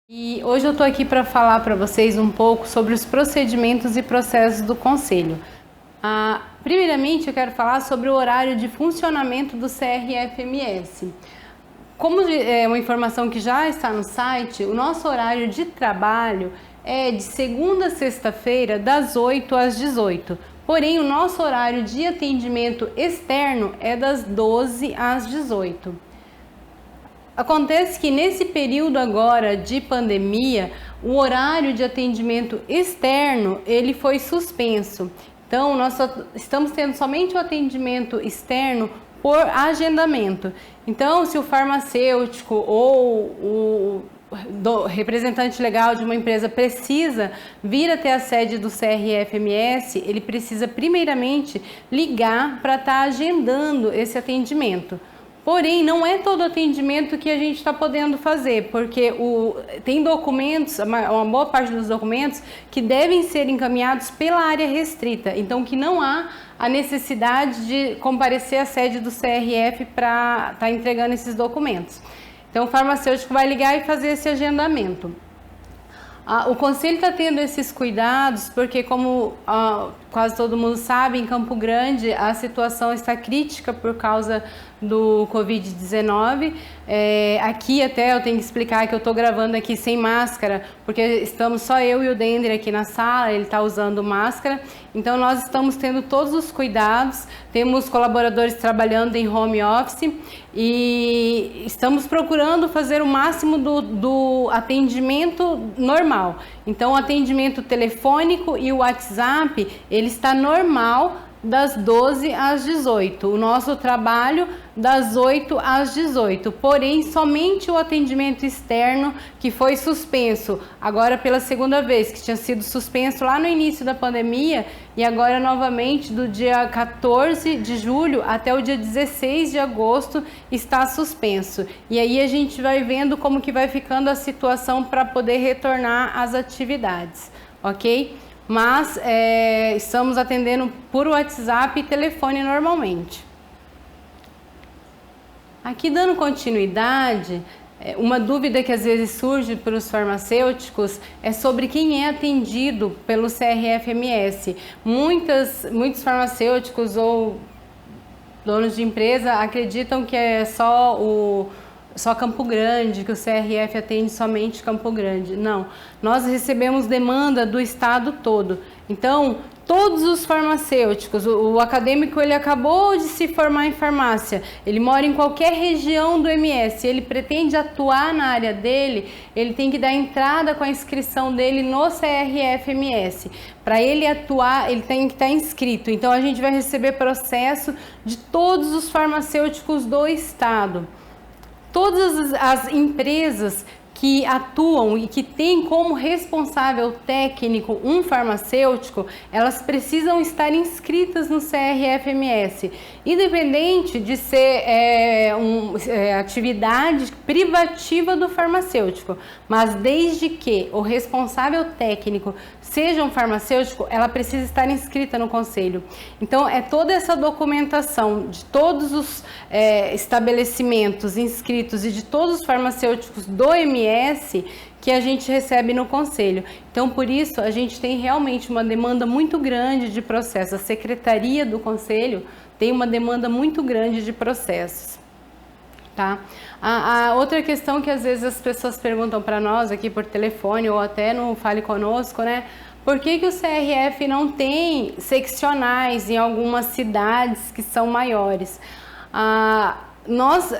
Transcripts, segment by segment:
E hoje eu estou aqui para falar para vocês um pouco sobre os procedimentos e processos do Conselho. Primeiramente, eu quero falar sobre o horário de funcionamento do CRFMS. Como é uma informação que já está no site, o nosso horário de trabalho é de segunda a sexta-feira, das 8 às 18. Porém, o nosso horário de atendimento externo é das 12 às 18. Acontece que nesse período agora de pandemia, o horário de atendimento externo ele foi suspenso. Então, nós estamos tendo somente o atendimento externo por agendamento. Então, se o farmacêutico ou o representante legal de uma empresa precisa vir até a sede do CRFMS, ele precisa primeiramente ligar para estar agendando esse atendimento. Porém, não é todo atendimento que a gente está podendo fazer, porque tem documentos, uma boa parte dos documentos, que devem ser encaminhados pela área restrita, então que não há a necessidade de comparecer à sede do CRF para estar entregando esses documentos. Então, o farmacêutico vai ligar e fazer esse agendamento. O Conselho está tendo esses cuidados porque, como quase todo mundo sabe, em Campo Grande a situação está crítica por causa do Covid-19. Aqui até eu tenho que explicar que eu estou gravando aqui sem máscara, porque estamos só eu e o Dender aqui na sala, ele está usando máscara. Então nós estamos tendo todos os cuidados, temos colaboradores trabalhando em home office e estamos procurando fazer o máximo do atendimento normal. Então o atendimento telefônico e o WhatsApp, ele está normal das 12 às 18, o nosso trabalho das 8 às 18, porém somente o atendimento externo que foi suspenso, agora pela segunda vez, que tinha sido suspenso lá no início da pandemia e agora novamente do dia 14 de julho até o dia 16 de agosto está suspenso. E aí a gente vai vendo como que vai ficando a situação para poder retornar às atividades, ok? Mas estamos atendendo por WhatsApp e telefone normalmente. Aqui dando continuidade, uma dúvida que às vezes surge para os farmacêuticos é sobre quem é atendido pelo CRFMS. Muitos farmacêuticos ou donos de empresa acreditam que é só Campo Grande, que o CRF atende somente Campo Grande. Não, nós recebemos demanda do estado todo. Então, todos os farmacêuticos, o acadêmico ele acabou de se formar em farmácia, ele mora em qualquer região do MS, ele pretende atuar na área dele, ele tem que dar entrada com a inscrição dele no CRFMS. Para ele atuar, ele tem que estar inscrito. Então, a gente vai receber processo de todos os farmacêuticos do estado. Todas as empresas que atuam e que têm como responsável técnico um farmacêutico, elas precisam estar inscritas no CRFMS, independente de ser atividade privativa do farmacêutico, mas desde que o responsável técnico seja um farmacêutico, ela precisa estar inscrita no conselho. Então, é toda essa documentação de todos os estabelecimentos inscritos e de todos os farmacêuticos do MS que a gente recebe no conselho. Então, por isso, a gente tem realmente uma demanda muito grande de processos. A secretaria do conselho tem uma demanda muito grande de processos. Tá? A outra questão que às vezes as pessoas perguntam para nós aqui por telefone ou até no Fale Conosco, né? Por que o CRF não tem seccionais em algumas cidades que são maiores? Nós,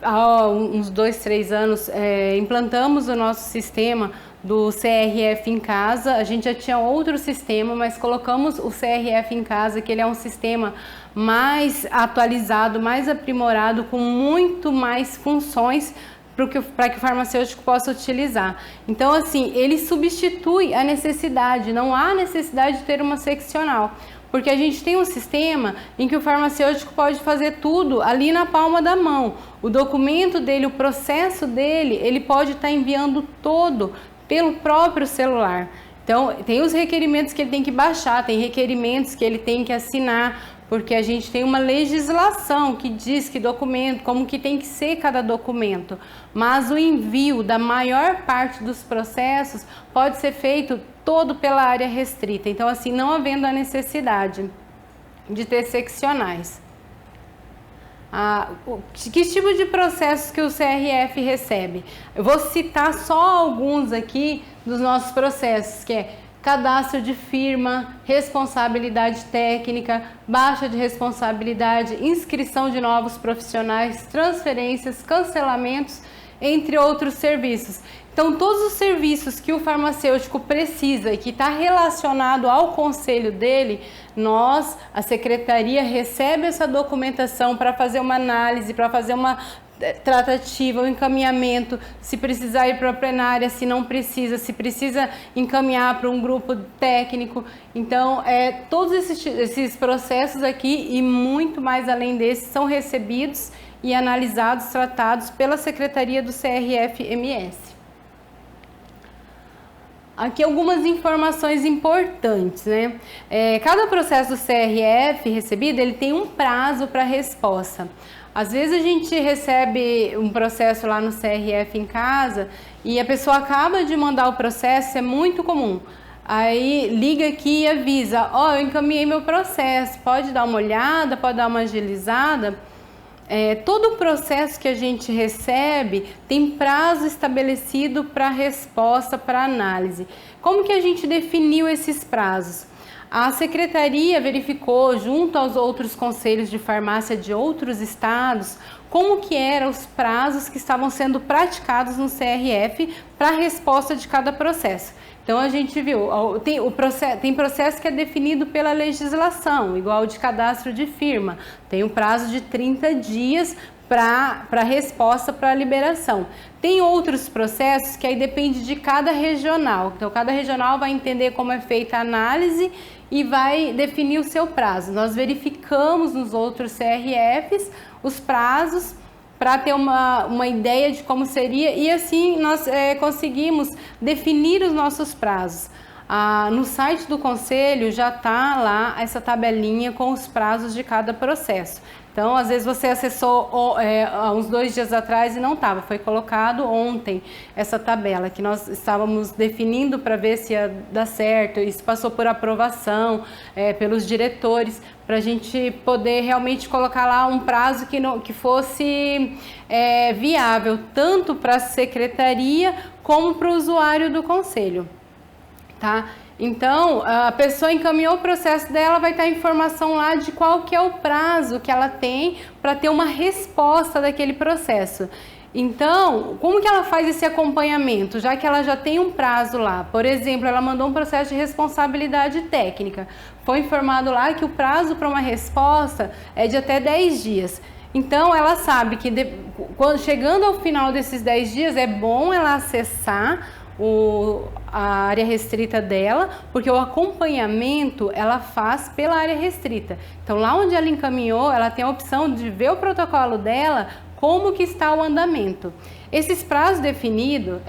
há uns 2, 3 anos, implantamos o nosso sistema do CRF em casa. A gente já tinha outro sistema, mas colocamos o CRF em casa, que ele é um sistema mais atualizado, mais aprimorado, com muito mais funções para que o farmacêutico possa utilizar. Então, assim, ele substitui a necessidade, não há necessidade de ter uma seccional, porque a gente tem um sistema em que o farmacêutico pode fazer tudo ali na palma da mão. O documento dele, o processo dele, ele pode estar enviando todo pelo próprio celular. Então, tem os requerimentos que ele tem que baixar, tem requerimentos que ele tem que assinar porque a gente tem uma legislação que diz que documento, como que tem que ser cada documento, mas o envio da maior parte dos processos pode ser feito todo pela área restrita, então assim, não havendo a necessidade de ter seccionais. Que tipo de processos que o CRF recebe? Eu vou citar só alguns aqui dos nossos processos, que é cadastro de firma, responsabilidade técnica, baixa de responsabilidade, inscrição de novos profissionais, transferências, cancelamentos, entre outros serviços. Então, todos os serviços que o farmacêutico precisa e que está relacionado ao conselho dele, a secretaria, recebe essa documentação para fazer uma análise, para fazer uma tratativa, um encaminhamento, se precisar ir para a plenária, se não precisa, se precisa encaminhar para um grupo técnico. Então, todos esses processos aqui e muito mais além desses são recebidos e analisados, tratados pela Secretaria do CRF-MS. Aqui algumas informações importantes, né? Cada processo do CRF recebido, ele tem um prazo para resposta. Às vezes a gente recebe um processo lá no CRF em casa e a pessoa acaba de mandar o processo, é muito comum. Aí liga aqui e avisa, eu encaminhei meu processo, pode dar uma olhada, pode dar uma agilizada. Todo o processo que a gente recebe tem prazo estabelecido para resposta, para análise. Como que a gente definiu esses prazos? A secretaria verificou, junto aos outros conselhos de farmácia de outros estados, como que eram os prazos que estavam sendo praticados no CRF para a resposta de cada processo. Então, a gente viu, tem processo que é definido pela legislação, igual o de cadastro de firma, tem um prazo de 30 dias para resposta, para liberação. Tem outros processos que aí depende de cada regional, então cada regional vai entender como é feita a análise e vai definir o seu prazo. Nós verificamos nos outros CRFs os prazos para ter uma ideia de como seria e assim nós conseguimos definir os nossos prazos. No site do Conselho já está lá essa tabelinha com os prazos de cada processo. Então, às vezes você acessou há uns 2 dias atrás e não estava, foi colocado ontem essa tabela que nós estávamos definindo para ver se ia dar certo, isso passou por aprovação pelos diretores, para a gente poder realmente colocar lá um prazo que fosse viável, tanto para a secretaria como para o usuário do Conselho. Tá? Então, a pessoa encaminhou o processo dela, vai ter a informação lá de qual que é o prazo que ela tem para ter uma resposta daquele processo. Então, como que ela faz esse acompanhamento, já que ela já tem um prazo lá? Por exemplo, ela mandou um processo de responsabilidade técnica. Foi informado lá que o prazo para uma resposta é de até 10 dias. Então, ela sabe que chegando ao final desses 10 dias, é bom ela acessar a área restrita dela, porque o acompanhamento ela faz pela área restrita. Então, lá onde ela encaminhou, ela tem a opção de ver o protocolo dela, como que está o andamento. Esses prazos definidos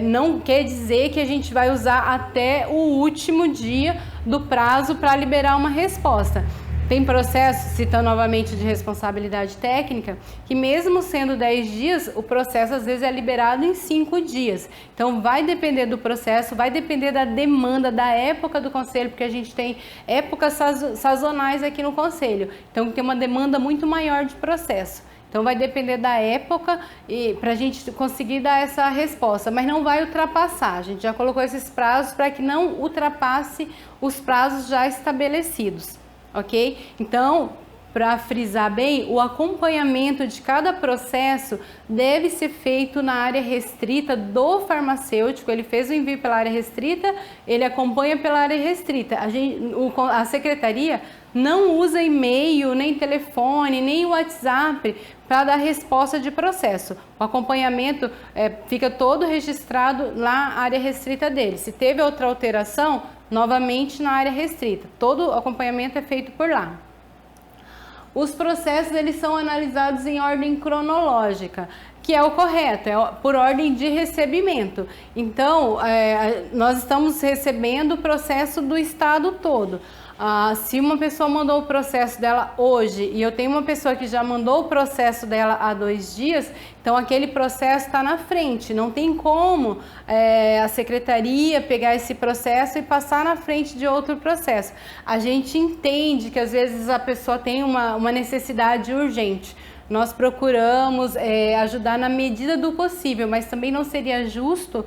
não quer dizer que a gente vai usar até o último dia do prazo para liberar uma resposta. Tem processo, citando novamente de responsabilidade técnica, que mesmo sendo 10 dias, o processo às vezes é liberado em 5 dias. Então vai depender do processo, vai depender da demanda, da época do conselho, porque a gente tem épocas sazonais aqui no conselho. Então tem uma demanda muito maior de processo. Então vai depender da época e para a gente conseguir dar essa resposta, mas não vai ultrapassar. A gente já colocou esses prazos para que não ultrapasse os prazos já estabelecidos. Ok? Então, para frisar bem, o acompanhamento de cada processo deve ser feito na área restrita do farmacêutico. Ele fez o envio pela área restrita, ele acompanha pela área restrita. A secretaria não usa e-mail, nem telefone, nem WhatsApp para dar resposta de processo. O acompanhamento fica todo registrado na área restrita dele. Se teve outra alteração, novamente na área restrita. Todo o acompanhamento é feito por lá. Os processos eles são analisados em ordem cronológica, que é o correto, por ordem de recebimento. Então, nós estamos recebendo o processo do estado todo. Se uma pessoa mandou o processo dela hoje e eu tenho uma pessoa que já mandou o processo dela há 2 dias, então aquele processo está na frente, não tem como a secretaria pegar esse processo e passar na frente de outro processo. A gente entende que às vezes a pessoa tem uma necessidade urgente. Nós procuramos ajudar na medida do possível, mas também não seria justo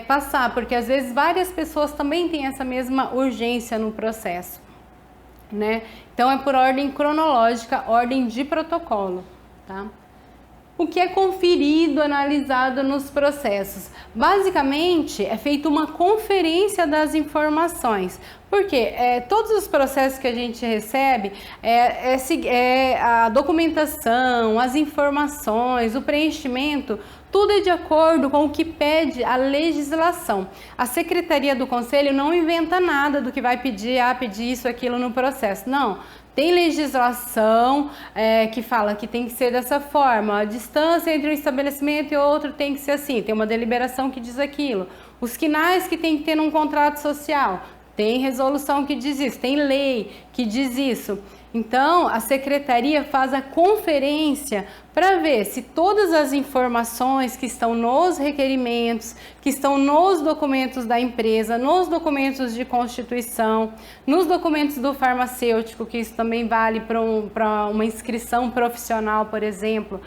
passar, porque às vezes várias pessoas também têm essa mesma urgência no processo, né? Então é por ordem cronológica, ordem de protocolo, tá? O que é conferido, analisado nos processos? Basicamente, é feita uma conferência das informações. Porque todos os processos que a gente recebe, a documentação, as informações, o preenchimento, tudo é de acordo com o que pede a legislação. A Secretaria do Conselho não inventa nada do que vai pedir, pedir isso, aquilo no processo. Não. Tem legislação que fala que tem que ser dessa forma, a distância entre um estabelecimento e outro tem que ser assim, tem uma deliberação que diz aquilo. Os quinais que tem que ter num contrato social, tem resolução que diz isso, tem lei que diz isso. Então, a secretaria faz a conferência para ver se todas as informações que estão nos requerimentos, que estão nos documentos da empresa, nos documentos de constituição, nos documentos do farmacêutico, que isso também vale para uma inscrição profissional, por exemplo,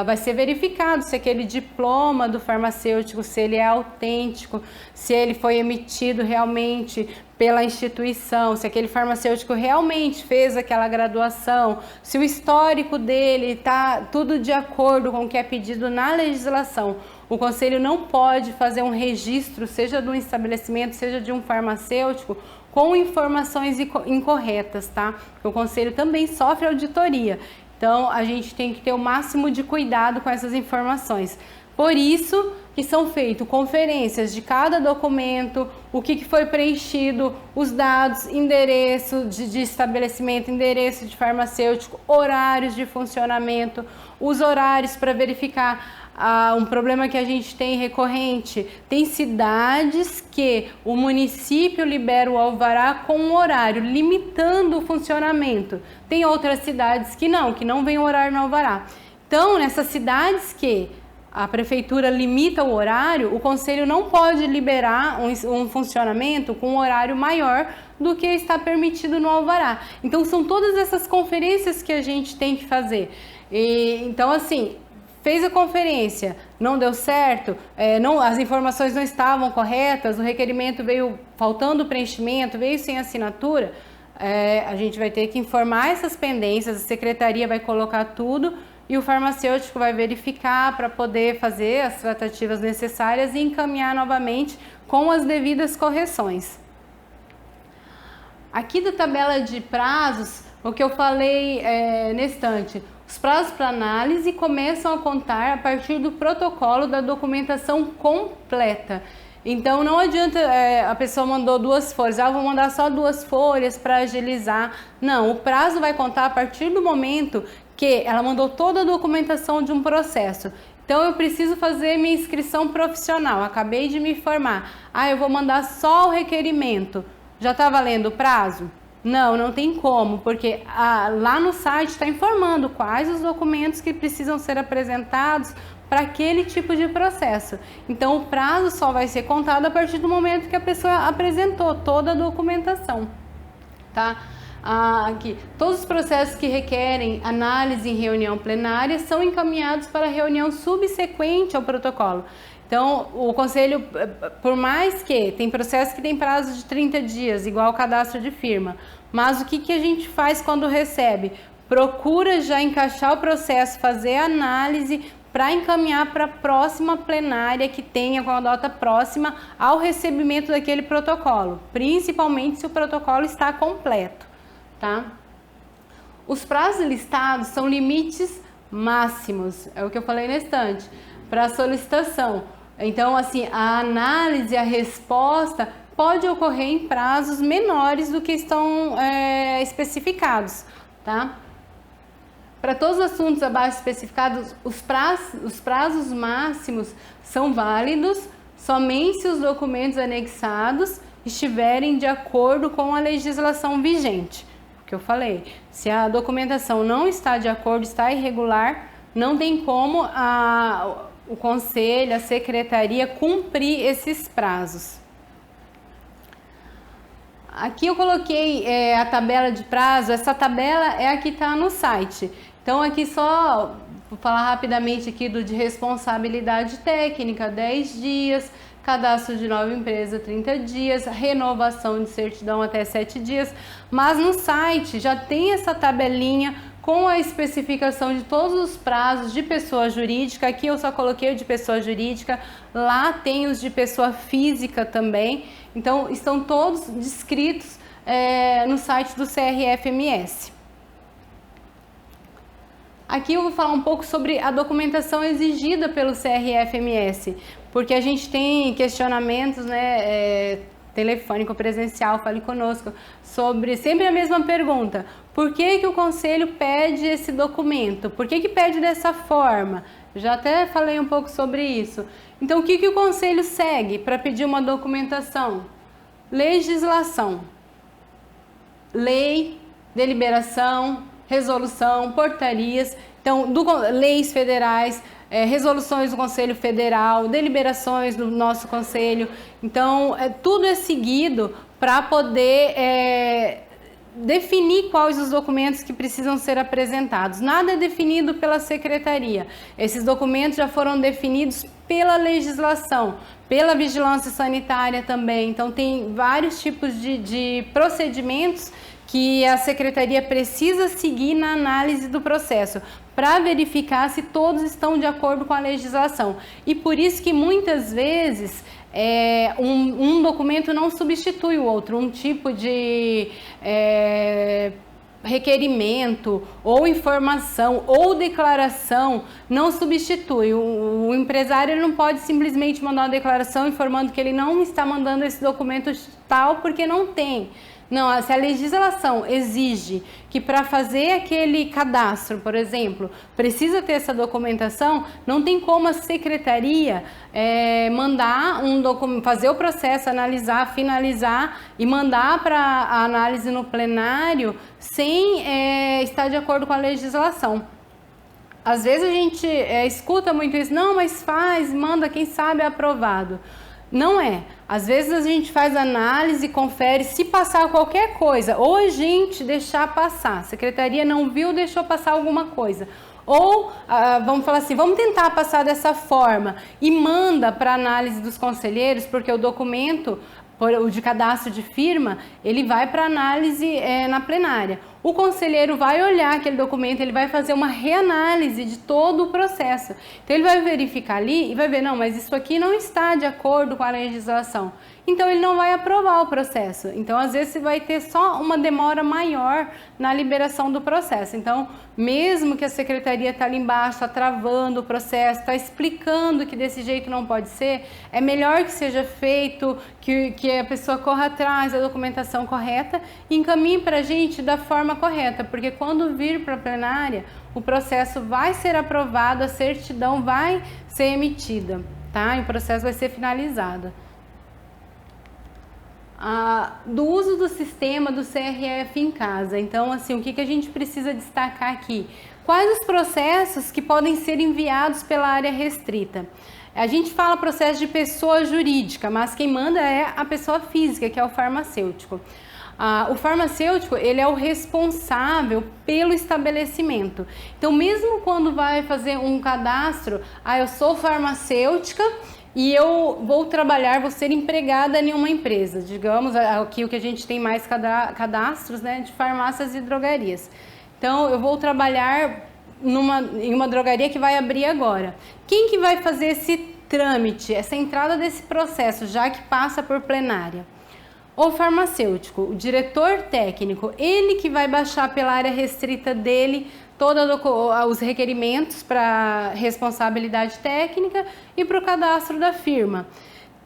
vai ser verificado se aquele diploma do farmacêutico, se ele é autêntico, se ele foi emitido realmente pela instituição, se aquele farmacêutico realmente fez aquela graduação, se o histórico dele está tudo de acordo com o que é pedido na legislação. O conselho não pode fazer um registro, seja de um estabelecimento, seja de um farmacêutico, com informações incorretas, tá? Porque o conselho também sofre auditoria. Então, a gente tem que ter o máximo de cuidado com essas informações. Por isso que são feitas conferências de cada documento, o que foi preenchido, os dados, endereço de estabelecimento, endereço de farmacêutico, horários de funcionamento, os horários para verificar um problema que a gente tem recorrente. Tem cidades que o município libera o alvará com um horário, limitando o funcionamento. Tem outras cidades que não vem o horário no alvará. Então, nessas cidades que a prefeitura limita o horário, o conselho não pode liberar um funcionamento com um horário maior do que está permitido no alvará. Então, são todas essas conferências que a gente tem que fazer. Então, assim, fez a conferência, não deu certo, as informações não estavam corretas, o requerimento veio faltando preenchimento, veio sem assinatura, a gente vai ter que informar essas pendências, a secretaria vai colocar tudo e o farmacêutico vai verificar para poder fazer as tratativas necessárias e encaminhar novamente com as devidas correções. Aqui da tabela de prazos, o que eu falei nesse instante, os prazos para análise começam a contar a partir do protocolo da documentação completa. Então não adianta a pessoa mandou 2 folhas, vou mandar só 2 folhas para agilizar. Não, o prazo vai contar a partir do momento que ela mandou toda a documentação de um processo. Então eu preciso fazer minha inscrição profissional, acabei de me formar. Eu vou mandar só o requerimento. Já está valendo o prazo? Não, não tem como, porque lá no site está informando quais os documentos que precisam ser apresentados para aquele tipo de processo. Então o prazo só vai ser contado a partir do momento que a pessoa apresentou toda a documentação, tá? Aqui, todos os processos que requerem análise em reunião plenária são encaminhados para a reunião subsequente ao protocolo. Então, o conselho, por mais que tem processo que tem prazo de 30 dias, igual o cadastro de firma, mas o que a gente faz quando recebe? Procura já encaixar o processo, fazer a análise para encaminhar para a próxima plenária que tenha com a data próxima ao recebimento daquele protocolo, principalmente se o protocolo está completo, tá? Os prazos listados são limites máximos, é o que eu falei na estante, para a solicitação. Então, assim, a análise, a resposta pode ocorrer em prazos menores do que estão especificados, tá? Para todos os assuntos abaixo especificados, os prazos máximos são válidos somente se os documentos anexados estiverem de acordo com a legislação vigente. O que eu falei, se a documentação não está de acordo, está irregular, não tem como o conselho, a secretaria cumprir esses prazos. Aqui eu coloquei a tabela de prazo, essa tabela é a que está no site. Então aqui só vou falar rapidamente aqui de responsabilidade técnica, 10 dias, cadastro de nova empresa, 30 dias, renovação de certidão até 7 dias, mas no site já tem essa tabelinha com a especificação de todos os prazos de pessoa jurídica. Aqui eu só coloquei o de pessoa jurídica, lá tem os de pessoa física também, então estão todos descritos no site do CRFMS. Aqui eu vou falar um pouco sobre a documentação exigida pelo CRFMS, porque a gente tem questionamentos, né, telefônico, presencial, fale conosco, sobre sempre a mesma pergunta: por que o conselho pede esse documento? Por que pede dessa forma? Já até falei um pouco sobre isso. Então, o que o conselho segue para pedir uma documentação? Legislação, lei, deliberação, resolução, portarias, então, leis federais, resoluções do Conselho Federal, deliberações do nosso Conselho. Então, tudo é seguido para poder definir quais os documentos que precisam ser apresentados. Nada é definido pela secretaria. Esses documentos já foram definidos pela legislação, pela vigilância sanitária também. Então, tem vários tipos de procedimentos que a secretaria precisa seguir na análise do processo para verificar se todos estão de acordo com a legislação. E por isso que muitas vezes um documento não substitui o outro, um tipo de requerimento ou informação ou declaração não substitui. O empresário não pode simplesmente mandar uma declaração informando que ele não está mandando esse documento tal porque não tem. Não, se a legislação exige que para fazer aquele cadastro, por exemplo, precisa ter essa documentação, não tem como a secretaria mandar fazer o processo, analisar, finalizar e mandar para a análise no plenário sem estar de acordo com a legislação. Às vezes a gente escuta muito isso: não, mas faz, manda, quem sabe é aprovado. Não é. Às vezes a gente faz análise, confere, se passar qualquer coisa, ou a gente deixar passar, a secretaria não viu, deixou passar alguma coisa. Ou, vamos falar assim, vamos tentar passar dessa forma e manda para análise dos conselheiros, porque o documento, o de cadastro de firma, ele vai para análise na plenária. O conselheiro vai olhar aquele documento, ele vai fazer uma reanálise de todo o processo. Então, ele vai verificar ali e vai ver: não, mas isso aqui não está de acordo com a legislação. Então, ele não vai aprovar o processo. Então, às vezes, vai ter só uma demora maior na liberação do processo. Então, mesmo que a secretaria está ali embaixo, está travando o processo, está explicando que desse jeito não pode ser, é melhor que seja feito, que a pessoa corra atrás da documentação correta e encaminhe para a gente da forma correta, porque quando vir para a plenária, o processo vai ser aprovado, a certidão vai ser emitida, tá? E o processo vai ser finalizado. Do uso do sistema do CRF em casa. Então, assim, o que a gente precisa destacar aqui? Quais os processos que podem ser enviados pela área restrita? A gente fala processo de pessoa jurídica, mas quem manda é a pessoa física, que é o farmacêutico. O farmacêutico, ele é o responsável pelo estabelecimento. Então, mesmo quando vai fazer um cadastro, eu sou farmacêutica e eu vou trabalhar, vou ser empregada em uma empresa. Digamos, aqui o que a gente tem mais cadastros, né, de farmácias e drogarias. Então, eu vou trabalhar em uma drogaria que vai abrir agora. Quem que vai fazer esse trâmite, essa entrada desse processo, já que passa por plenária? O farmacêutico, o diretor técnico, ele que vai baixar pela área restrita dele todos os requerimentos para responsabilidade técnica e para o cadastro da firma.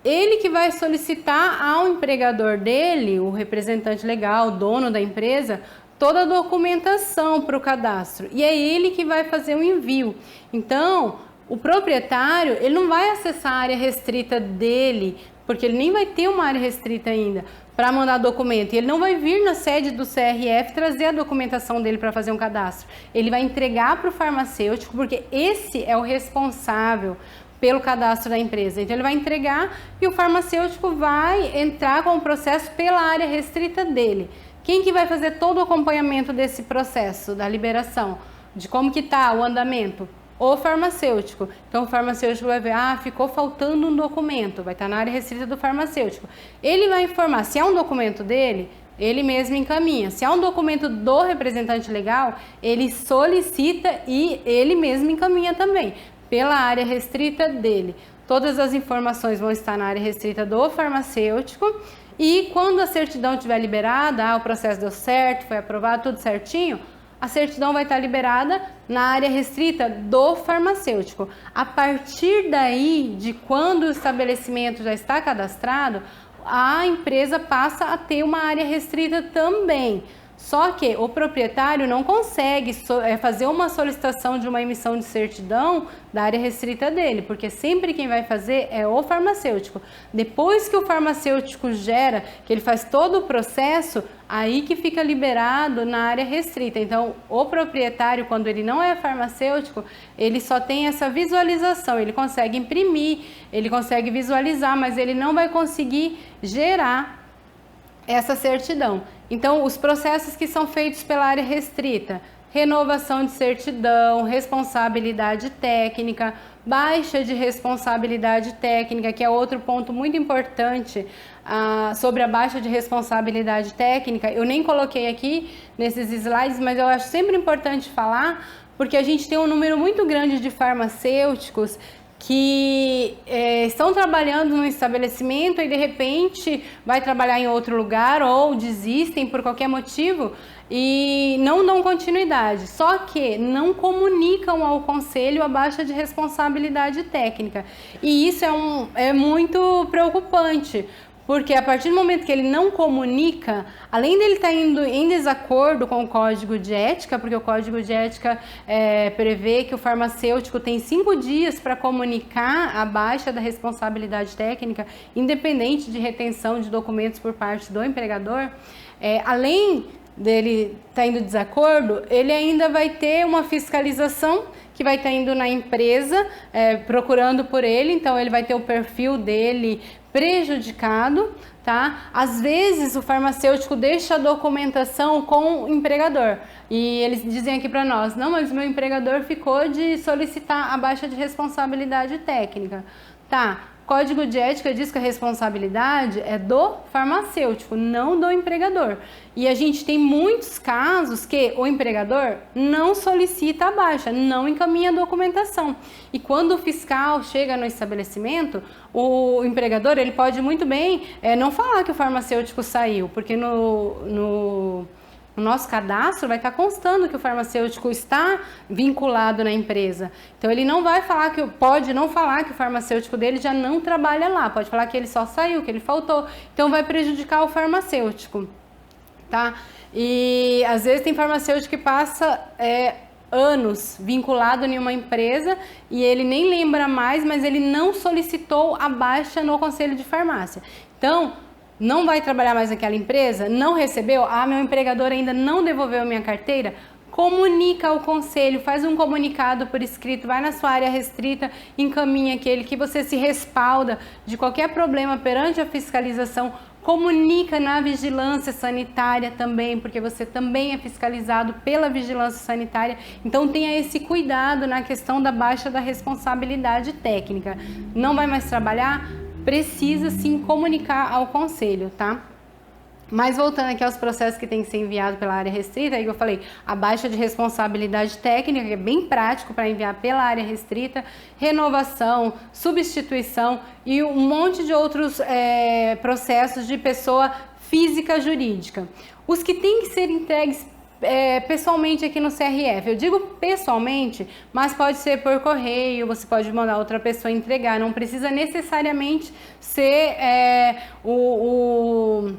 Ele que vai solicitar ao empregador dele, o representante legal, o dono da empresa, toda a documentação para o cadastro. E é ele que vai fazer o envio. Então, O proprietário, ele não vai acessar a área restrita dele, porque ele nem vai ter uma área restrita ainda para mandar documento. E ele não vai vir na sede do CRF trazer a documentação dele para fazer um cadastro. Ele vai entregar para o farmacêutico, porque esse é o responsável pelo cadastro da empresa. Então ele vai entregar e o farmacêutico vai entrar com o processo pela área restrita dele. Quem que vai fazer todo o acompanhamento desse processo, da liberação? De como que está o andamento? O farmacêutico. Então o farmacêutico vai ver, ficou faltando um documento, vai estar na área restrita do farmacêutico. Ele vai informar, se é um documento dele, ele mesmo encaminha. Se é um documento do representante legal, ele solicita e ele mesmo encaminha também, pela área restrita dele. Todas as informações vão estar na área restrita do farmacêutico e quando a certidão estiver liberada, o processo deu certo, foi aprovado, tudo certinho, a certidão vai estar liberada na área restrita do farmacêutico. A partir daí, de quando o estabelecimento já está cadastrado, a empresa passa a ter uma área restrita também. Só que o proprietário não consegue fazer uma solicitação de uma emissão de certidão da área restrita dele, porque sempre quem vai fazer é o farmacêutico. Depois que o farmacêutico gera, que ele faz todo o processo, aí que fica liberado na área restrita. Então, o proprietário, quando ele não é farmacêutico, ele só tem essa visualização, ele consegue imprimir, ele consegue visualizar, mas ele não vai conseguir gerar essa certidão. Então, os processos que são feitos pela área restrita, renovação de certidão, responsabilidade técnica, baixa de responsabilidade técnica, que é outro ponto muito importante sobre a baixa de responsabilidade técnica. Eu nem coloquei aqui nesses slides, mas eu acho sempre importante falar, porque a gente tem um número muito grande de farmacêuticos que estão trabalhando no estabelecimento e de repente vai trabalhar em outro lugar ou desistem por qualquer motivo e não dão continuidade, só que não comunicam ao conselho a baixa de responsabilidade técnica, e isso é muito preocupante, porque a partir do momento que ele não comunica, além dele estar indo em desacordo com o código de ética, porque o código de ética prevê que o farmacêutico tem 5 dias para comunicar a baixa da responsabilidade técnica, independente de retenção de documentos por parte do empregador, além dele estar indo em desacordo, ele ainda vai ter uma fiscalização que vai estar indo na empresa, procurando por ele, então ele vai ter o perfil dele prejudicado, tá? Às vezes o farmacêutico deixa a documentação com o empregador e eles dizem aqui para nós, não, mas meu empregador ficou de solicitar a baixa de responsabilidade técnica, tá? Código de ética diz que a responsabilidade é do farmacêutico, não do empregador. E a gente tem muitos casos que o empregador não solicita a baixa, não encaminha a documentação. E quando o fiscal chega no estabelecimento, o empregador ele pode muito bem não falar que o farmacêutico saiu, porque no nosso cadastro vai estar constando que o farmacêutico está vinculado na empresa. Então ele não vai falar pode não falar que o farmacêutico dele já não trabalha lá, pode falar que ele só saiu, que ele faltou. Então vai prejudicar o farmacêutico, tá? E às vezes tem farmacêutico que passa anos vinculado em uma empresa e ele nem lembra mais, mas ele não solicitou a baixa no conselho de farmácia. Então não vai trabalhar mais naquela empresa, não recebeu, meu empregador ainda não devolveu a minha carteira, comunica ao conselho, faz um comunicado por escrito, vai na sua área restrita, encaminha aquele que você se respalda de qualquer problema perante a fiscalização, comunica na vigilância sanitária também, porque você também é fiscalizado pela vigilância sanitária, então tenha esse cuidado na questão da baixa da responsabilidade técnica. Não vai mais trabalhar? Precisa sim comunicar ao conselho, tá? Mas voltando aqui aos processos que tem que ser enviado pela área restrita, aí eu falei, a baixa de responsabilidade técnica, que é bem prático para enviar pela área restrita, renovação, substituição e um monte de outros processos de pessoa física jurídica. Os que têm que ser entregues pessoalmente aqui no CRF. Eu digo pessoalmente, mas pode ser por correio, você pode mandar outra pessoa entregar, não precisa necessariamente ser o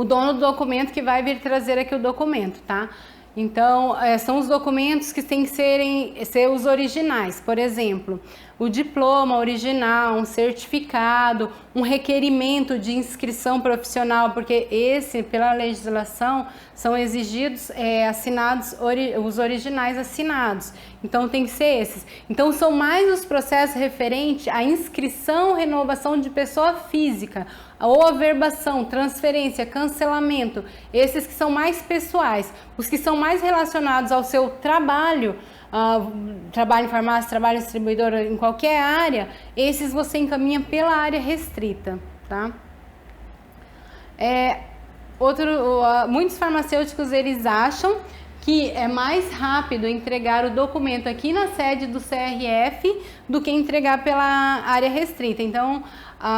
dono do documento que vai vir trazer aqui o documento, tá? Então, são os documentos que têm que ser os originais. Por exemplo, o diploma original, um certificado, um requerimento de inscrição profissional, porque pela legislação, são exigidos assinados, os originais assinados. Então, tem que ser esses. Então, são mais os processos referentes à inscrição, renovação de pessoa física, ou averbação, transferência, cancelamento, esses que são mais pessoais. Os que são mais relacionados ao seu trabalho, trabalho em farmácia, trabalho em distribuidora, em qualquer área, esses você encaminha pela área restrita, tá? Muitos farmacêuticos, eles acham que é mais rápido entregar o documento aqui na sede do CRF do que entregar pela área restrita. Então,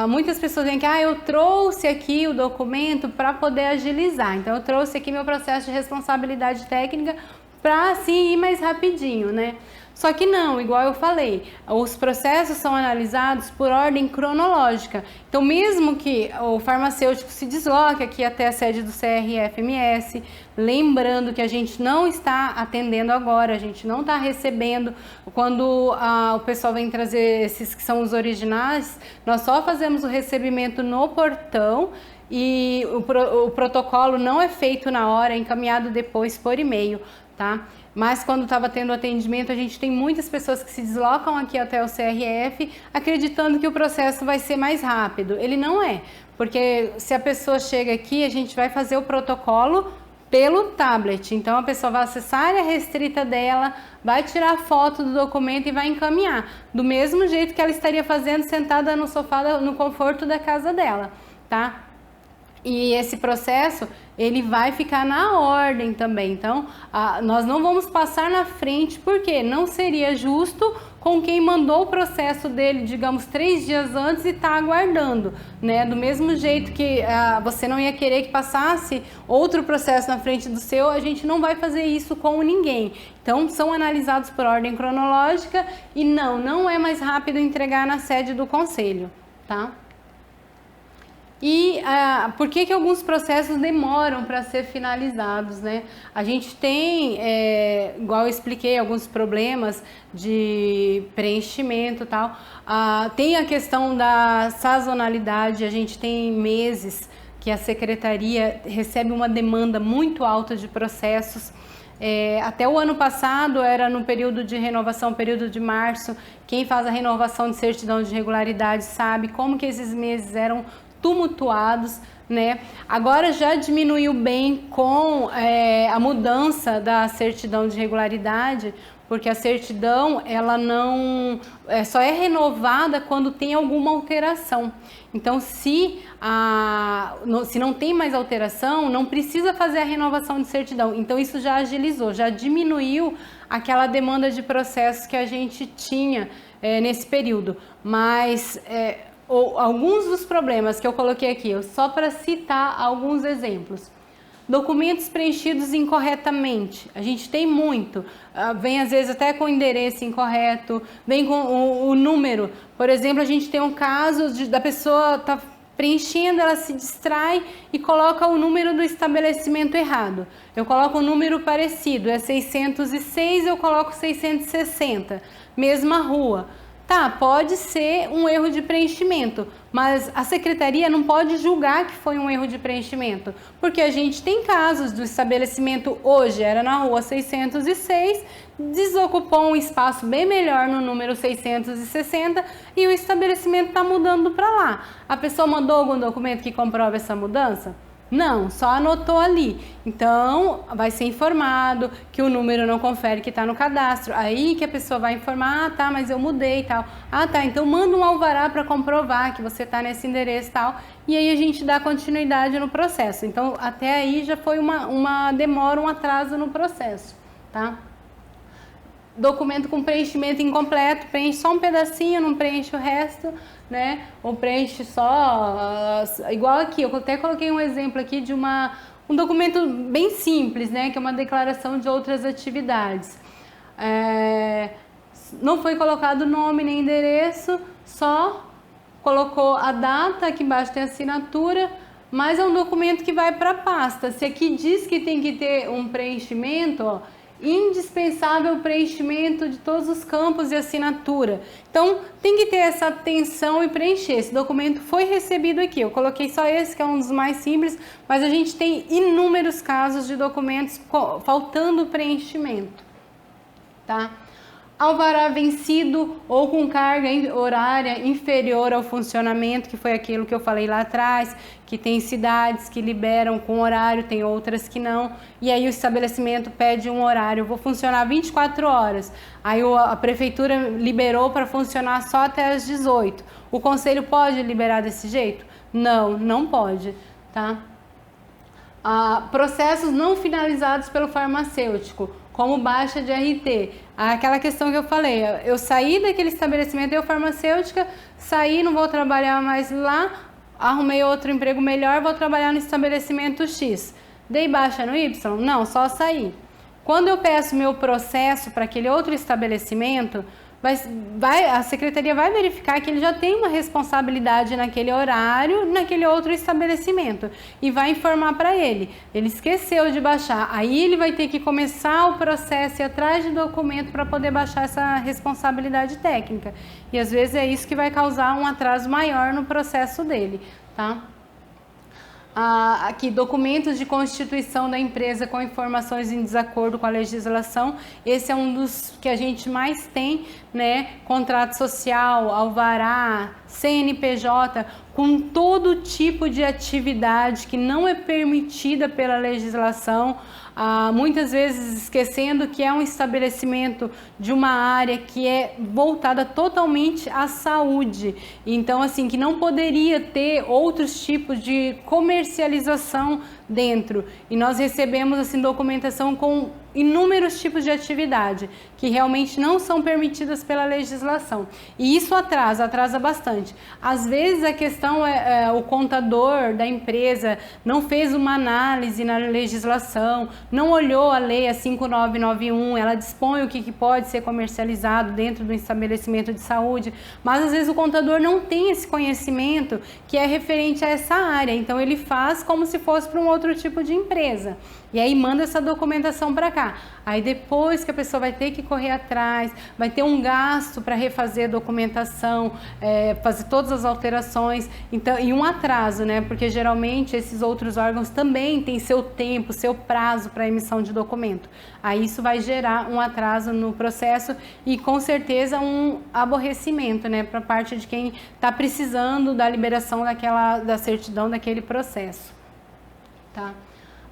muitas pessoas dizem que eu trouxe aqui o documento para poder agilizar. Então, eu trouxe aqui meu processo de responsabilidade técnica para assim ir mais rapidinho, né? Só que não, igual eu falei, os processos são analisados por ordem cronológica. Então, mesmo que o farmacêutico se desloque aqui até a sede do CRF-MS, lembrando que a gente não está atendendo agora, a gente não está recebendo. Quando o pessoal vem trazer esses que são os originais, nós só fazemos o recebimento no portão e o protocolo não é feito na hora, é encaminhado depois por e-mail, tá? Mas quando estava tendo atendimento, a gente tem muitas pessoas que se deslocam aqui até o CRF acreditando que o processo vai ser mais rápido. Ele não é, porque se a pessoa chega aqui, a gente vai fazer o protocolo pelo tablet. Então a pessoa vai acessar a área restrita dela, vai tirar foto do documento e vai encaminhar, do mesmo jeito que ela estaria fazendo sentada no sofá, no conforto da casa dela, tá? E esse processo, ele vai ficar na ordem também. Então, nós não vamos passar na frente, porque não seria justo com quem mandou o processo dele, digamos, 3 dias antes e está aguardando, né? Do mesmo jeito que você não ia querer que passasse outro processo na frente do seu, a gente não vai fazer isso com ninguém. Então, são analisados por ordem cronológica e não é mais rápido entregar na sede do conselho, tá? E por que alguns processos demoram para ser finalizados, né? A gente tem, igual eu expliquei, alguns problemas de preenchimento e tal. Tem a questão da sazonalidade, a gente tem meses que a secretaria recebe uma demanda muito alta de processos. Até o ano passado, era no período de renovação, período de março. Quem faz a renovação de certidão de regularidade sabe como que esses meses eram tumultuados, né? Agora já diminuiu bem com a mudança da certidão de regularidade, porque a certidão, ela não só é renovada quando tem alguma alteração. Então, se não tem mais alteração, não precisa fazer a renovação de certidão. Então, isso já agilizou, já diminuiu aquela demanda de processos que a gente tinha nesse período. Mas alguns dos problemas que eu coloquei aqui, só para citar alguns exemplos. Documentos preenchidos incorretamente, a gente tem muito, vem às vezes até com o endereço incorreto, vem com o número. Por exemplo, a gente tem um caso da pessoa tá preenchendo, ela se distrai e coloca o número do estabelecimento errado. Eu coloco um número parecido, é 606, eu coloco 660, mesma rua. Tá, pode ser um erro de preenchimento, mas a secretaria não pode julgar que foi um erro de preenchimento, porque a gente tem casos do estabelecimento hoje, era na rua 606, desocupou um espaço bem melhor no número 660 e o estabelecimento está mudando para lá. A pessoa mandou algum documento que comprova essa mudança? Não, só anotou ali. Então, vai ser informado que o número não confere que está no cadastro. Aí que a pessoa vai informar, tá, mas eu mudei e tal. Tá, então manda um alvará para comprovar que você está nesse endereço e tal. E aí a gente dá continuidade no processo. Então, até aí já foi uma demora, um atraso no processo, tá? Documento com preenchimento incompleto, preenche só um pedacinho, não preenche o resto, né? Ou preenche só, igual aqui, eu até coloquei um exemplo aqui de um documento bem simples, né? Que é uma declaração de outras atividades. Não foi colocado nome nem endereço, só colocou a data, aqui embaixo tem a assinatura, mas é um documento que vai para a pasta. Se aqui diz que tem que ter um preenchimento, ó, indispensável preenchimento de todos os campos de assinatura. Então, tem que ter essa atenção e preencher. Esse documento foi recebido aqui. Eu coloquei só esse, que é um dos mais simples, mas a gente tem inúmeros casos de documentos faltando preenchimento, tá? Alvará vencido ou com carga horária inferior ao funcionamento, que foi aquilo que eu falei lá atrás, que tem cidades que liberam com horário, tem outras que não, e aí o estabelecimento pede um horário, eu vou funcionar 24 horas, aí a prefeitura liberou para funcionar só até as 18. O conselho pode liberar desse jeito? Não, não pode, tá? Processos não finalizados pelo farmacêutico, como baixa de RT. Aquela questão que eu falei, eu saí daquele estabelecimento, deu farmacêutica, saí, não vou trabalhar mais lá, arrumei outro emprego melhor, vou trabalhar no estabelecimento X. Dei baixa no Y? Não, só saí. Quando eu peço meu processo para aquele outro estabelecimento, a secretaria vai verificar que ele já tem uma responsabilidade naquele horário, naquele outro estabelecimento, e vai informar para ele. Ele esqueceu de baixar, aí ele vai ter que começar o processo e ir atrás de documento para poder baixar essa responsabilidade técnica. E às vezes é isso que vai causar um atraso maior no processo dele, tá? Aqui, documentos de constituição da empresa com informações em desacordo com a legislação. Esse é um dos que a gente mais tem, né? Contrato social, alvará, CNPJ, com todo tipo de atividade que não é permitida pela legislação, muitas vezes esquecendo que é um estabelecimento de uma área que é voltada totalmente à saúde. Então, assim, que não poderia ter outros tipos de comercialização dentro. E nós recebemos, assim, documentação com inúmeros tipos de atividade que realmente não são permitidas pela legislação. E isso atrasa bastante. Às vezes a questão é o contador da empresa não fez uma análise na legislação, não olhou a lei, a 5991, ela dispõe o que pode ser comercializado dentro do estabelecimento de saúde, mas às vezes o contador não tem esse conhecimento que é referente a essa área, então ele faz como se fosse para um outro tipo de empresa. E aí manda essa documentação para cá. Aí depois que a pessoa vai ter que correr atrás, vai ter um gasto para refazer a documentação, fazer todas as alterações, então, e um atraso, né? Porque geralmente esses outros órgãos também têm seu tempo, seu prazo para emissão de documento. Aí isso vai gerar um atraso no processo e com certeza um aborrecimento, né? Para parte de quem está precisando da liberação da certidão daquele processo, tá?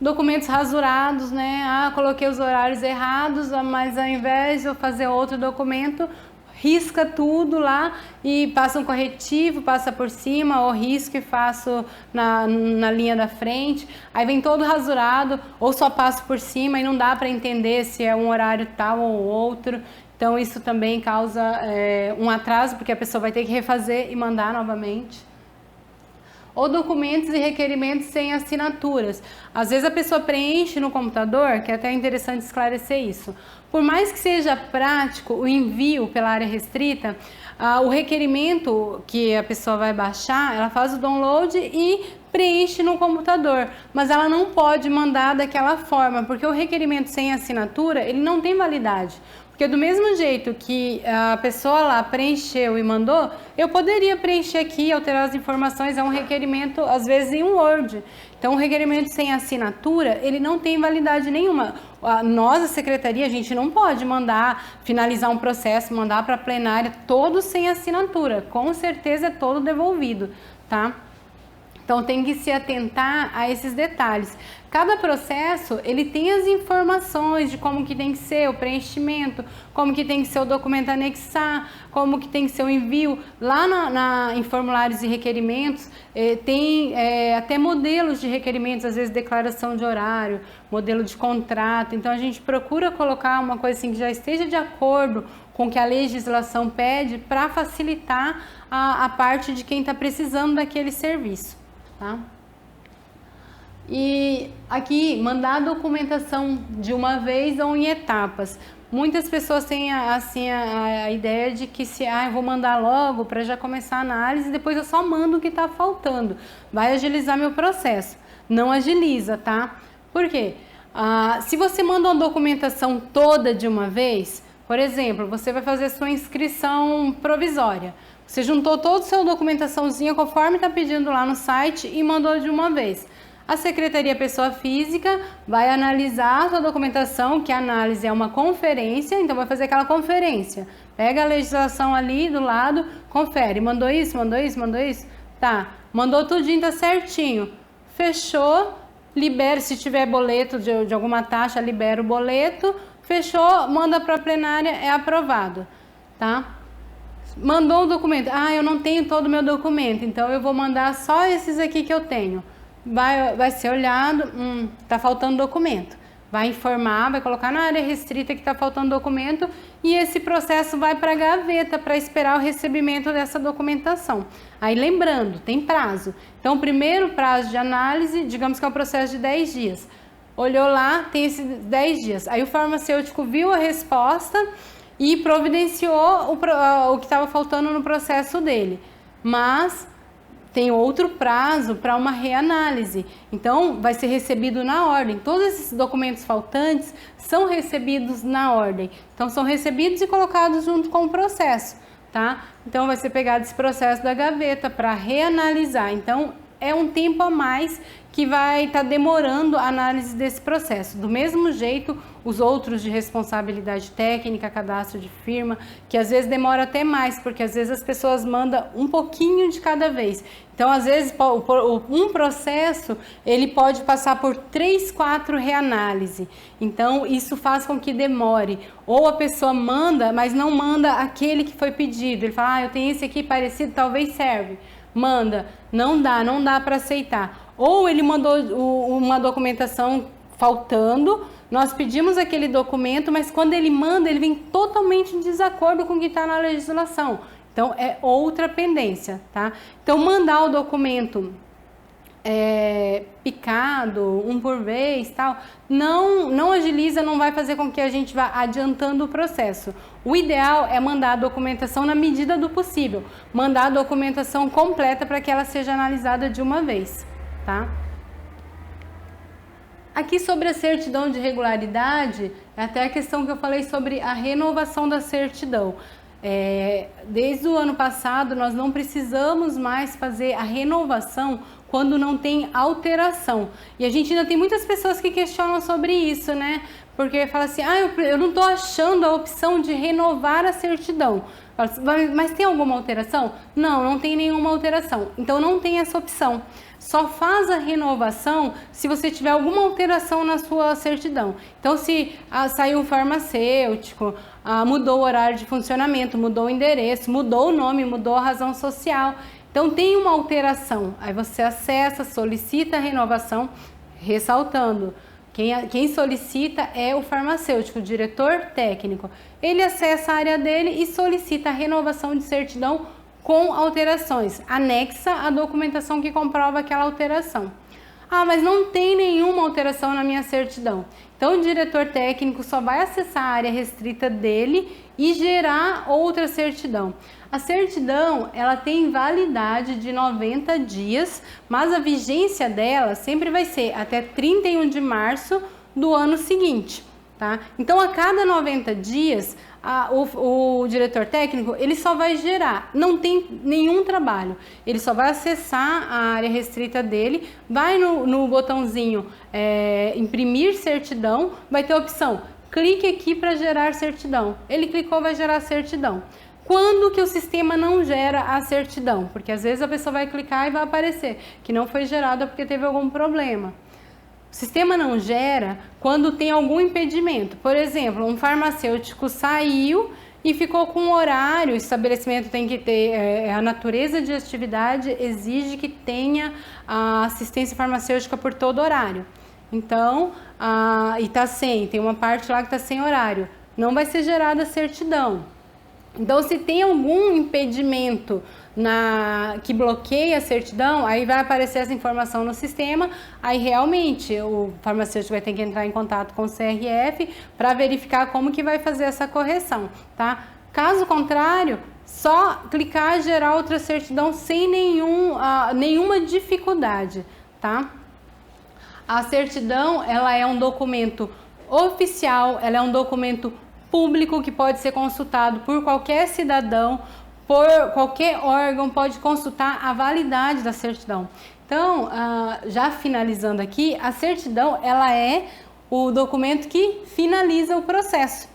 Documentos rasurados, né? Coloquei os horários errados, mas ao invés de eu fazer outro documento, risca tudo lá e passa um corretivo, passa por cima, ou risco e faço na linha da frente. Aí vem todo rasurado, ou só passo por cima e não dá para entender se é um horário tal ou outro. Então isso também causa um atraso, porque a pessoa vai ter que refazer e mandar novamente. Ou documentos e requerimentos sem assinaturas. Às vezes a pessoa preenche no computador, que é até interessante esclarecer isso. Por mais que seja prático o envio pela área restrita, o requerimento que a pessoa vai baixar, ela faz o download e preenche no computador, mas ela não pode mandar daquela forma, porque o requerimento sem assinatura, ele não tem validade. Porque do mesmo jeito que a pessoa lá preencheu e mandou, eu poderia preencher aqui, alterar as informações, é um requerimento, às vezes em Word. Então, o requerimento sem assinatura, ele não tem validade nenhuma. Nós, a secretaria, a gente não pode finalizar um processo, mandar para a plenária, todo sem assinatura. Com certeza é todo devolvido, tá? Então, tem que se atentar a esses detalhes. Cada processo, ele tem as informações de como que tem que ser o preenchimento, como que tem que ser o documento anexar, como que tem que ser o envio. Lá em formulários e requerimentos, tem até modelos de requerimentos, às vezes declaração de horário, modelo de contrato. Então, a gente procura colocar uma coisa assim que já esteja de acordo com o que a legislação pede para facilitar a parte de quem está precisando daquele serviço, tá? E aqui, mandar a documentação de uma vez ou em etapas. muitas pessoas têm assim a ideia de que se eu vou mandar logo para já começar a análise, depois eu só mando o que está faltando, vai agilizar meu processo. Não agiliza, tá? Por quê? Se você manda uma documentação toda de uma vez, por exemplo, você vai fazer sua inscrição provisória. Você juntou toda a sua documentaçãozinha conforme está pedindo lá no site e mandou de uma vez. A Secretaria Pessoa Física vai analisar a sua documentação, que a análise é uma conferência, então vai fazer aquela conferência. Pega a legislação ali do lado, confere. Mandou isso, mandou isso, mandou isso? Tá. Mandou tudinho, tá certinho. Fechou, libera, se tiver boleto de alguma taxa, libera o boleto. Fechou, manda para a plenária, é aprovado, tá? Mandou o documento. Eu não tenho todo o meu documento, então eu vou mandar só esses aqui que eu tenho. Vai ser olhado, tá faltando documento. Vai informar, vai colocar na área restrita que tá faltando documento e esse processo vai para a gaveta para esperar o recebimento dessa documentação. Aí lembrando, tem prazo. Então o primeiro prazo de análise, digamos que é um processo de 10 dias. Olhou lá, tem esses 10 dias. Aí o farmacêutico viu a resposta e providenciou o que estava faltando no processo dele. Mas tem outro prazo para uma reanálise. Então, vai ser recebido na ordem. Todos esses documentos faltantes são recebidos na ordem. Então, são recebidos e colocados junto com o processo, tá? Então, vai ser pegado esse processo da gaveta para reanalisar. Então, é um tempo a mais que vai estar demorando a análise desse processo. Do mesmo jeito, os outros de responsabilidade técnica, cadastro de firma, que às vezes demora até mais, porque às vezes as pessoas mandam um pouquinho de cada vez. Então, às vezes, um processo, ele pode passar por 3, 4 reanálises. Então, isso faz com que demore. Ou a pessoa manda, mas não manda aquele que foi pedido. Ele fala, eu tenho esse aqui parecido, talvez serve. Manda, não dá para aceitar. Ou ele mandou uma documentação faltando, nós pedimos aquele documento, mas quando ele manda, ele vem totalmente em desacordo com o que está na legislação. Então, é outra pendência, tá? Então, mandar o documento picado, um por vez, tal, não agiliza, não vai fazer com que a gente vá adiantando o processo. O ideal é mandar a documentação na medida do possível, mandar a documentação completa para que ela seja analisada de uma vez, tá? Aqui sobre a certidão de regularidade, é até a questão que eu falei sobre a renovação da certidão. Desde o ano passado, nós não precisamos mais fazer a renovação quando não tem alteração. E a gente ainda tem muitas pessoas que questionam sobre isso, né? Porque fala assim, eu não estou achando a opção de renovar a certidão. Mas tem alguma alteração? Não tem nenhuma alteração. Então não tem essa opção. Só faz a renovação se você tiver alguma alteração na sua certidão. Então, se saiu um farmacêutico, mudou o horário de funcionamento, mudou o endereço, mudou o nome, mudou a razão social. Então, tem uma alteração. Aí você acessa, solicita a renovação, ressaltando. Quem solicita é o farmacêutico, o diretor técnico. Ele acessa a área dele e solicita a renovação de certidão com alterações. Anexa a documentação que comprova aquela alteração. Mas não tem nenhuma alteração na minha certidão. Então, o diretor técnico só vai acessar a área restrita dele e gerar outra certidão. A certidão, ela tem validade de 90 dias, mas a vigência dela sempre vai ser até 31 de março do ano seguinte, tá? Então, a cada 90 dias, o diretor técnico, ele só vai gerar, não tem nenhum trabalho, ele só vai acessar a área restrita dele, vai no botãozinho imprimir certidão, vai ter a opção, clique aqui para gerar certidão. Ele clicou, vai gerar certidão. Quando que o sistema não gera a certidão? Porque às vezes a pessoa vai clicar e vai aparecer que não foi gerada porque teve algum problema. O sistema não gera quando tem algum impedimento. Por exemplo, um farmacêutico saiu e ficou com um horário, o estabelecimento tem que ter, a natureza de atividade exige que tenha a assistência farmacêutica por todo horário. Então, e está tem uma parte lá que está sem horário, não vai ser gerada a certidão. Então, se tem algum impedimento que bloqueia a certidão, aí vai aparecer essa informação no sistema, aí realmente o farmacêutico vai ter que entrar em contato com o CRF para verificar como que vai fazer essa correção, tá? Caso contrário, só clicar gerar outra certidão sem nenhuma dificuldade, tá? A certidão, ela é um documento oficial, ela é um documento público que pode ser consultado por qualquer cidadão, por qualquer órgão, pode consultar a validade da certidão. Então, já finalizando aqui, a certidão, ela é o documento que finaliza o processo.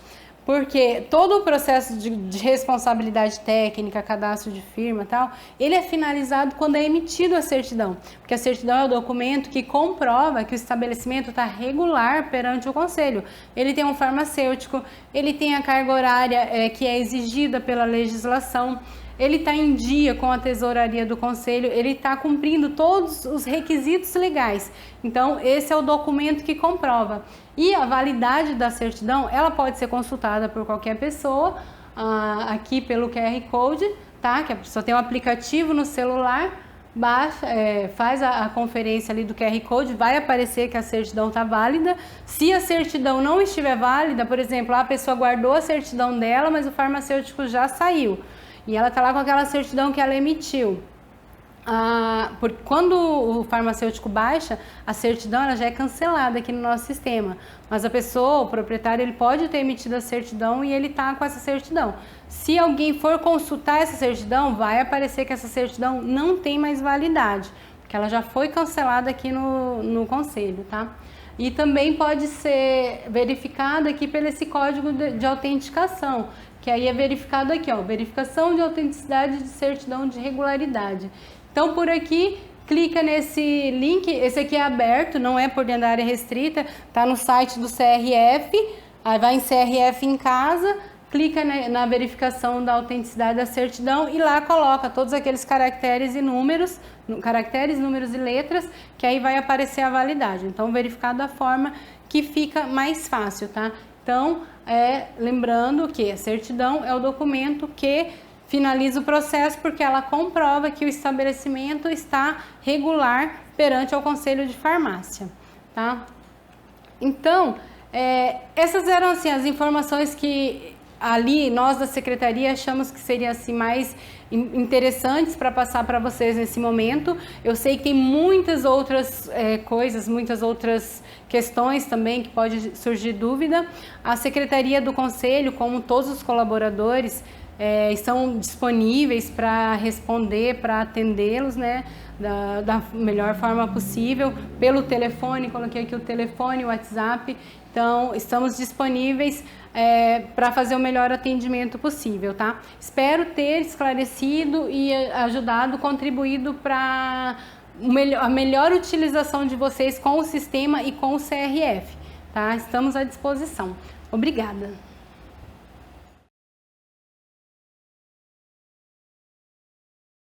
Porque todo o processo de responsabilidade técnica, cadastro de firma e tal, ele é finalizado quando é emitido a certidão. Porque a certidão é o documento que comprova que o estabelecimento está regular perante o conselho. Ele tem um farmacêutico, ele tem a carga horária que é exigida pela legislação, ele está em dia com a tesouraria do conselho, ele está cumprindo todos os requisitos legais. Então, esse é o documento que comprova. E a validade da certidão, ela pode ser consultada por qualquer pessoa, aqui pelo QR Code, tá? Que a pessoa tem um aplicativo no celular, baixa, faz a conferência ali do QR Code, vai aparecer que a certidão está válida. Se a certidão não estiver válida, por exemplo, a pessoa guardou a certidão dela, mas o farmacêutico já saiu. E ela está lá com aquela certidão que ela emitiu. Porque quando o farmacêutico baixa, a certidão ela já é cancelada aqui no nosso sistema. Mas a pessoa, o proprietário, ele pode ter emitido a certidão e ele está com essa certidão. Se alguém for consultar essa certidão, vai aparecer que essa certidão não tem mais validade, porque ela já foi cancelada aqui no conselho, tá? E também pode ser verificado aqui pelo esse código de autenticação, que aí é verificado aqui, ó, verificação de autenticidade de certidão de regularidade. Então, por aqui, clica nesse link, esse aqui é aberto, não é por dentro da área restrita, tá no site do CRF, aí vai em CRF em casa, clica na verificação da autenticidade da certidão e lá coloca todos aqueles caracteres, números e letras, que aí vai aparecer a validade. Então, verificar da forma que fica mais fácil, tá? Então, lembrando que a certidão é o documento que finaliza o processo porque ela comprova que o estabelecimento está regular perante o Conselho de Farmácia, tá? Então, essas eram assim, as informações que ali nós da Secretaria achamos que seriam assim, mais interessantes para passar para vocês nesse momento. Eu sei que tem muitas outras coisas, muitas outras questões também que pode surgir dúvida. A Secretaria do Conselho, como todos os colaboradores, estão disponíveis para responder, para atendê-los, né, da melhor forma possível, pelo telefone, coloquei aqui o telefone, o WhatsApp. Então, estamos disponíveis para fazer o melhor atendimento possível, tá? Espero ter esclarecido e ajudado, contribuído para a melhor utilização de vocês com o sistema e com o CRF, tá? Estamos à disposição. Obrigada!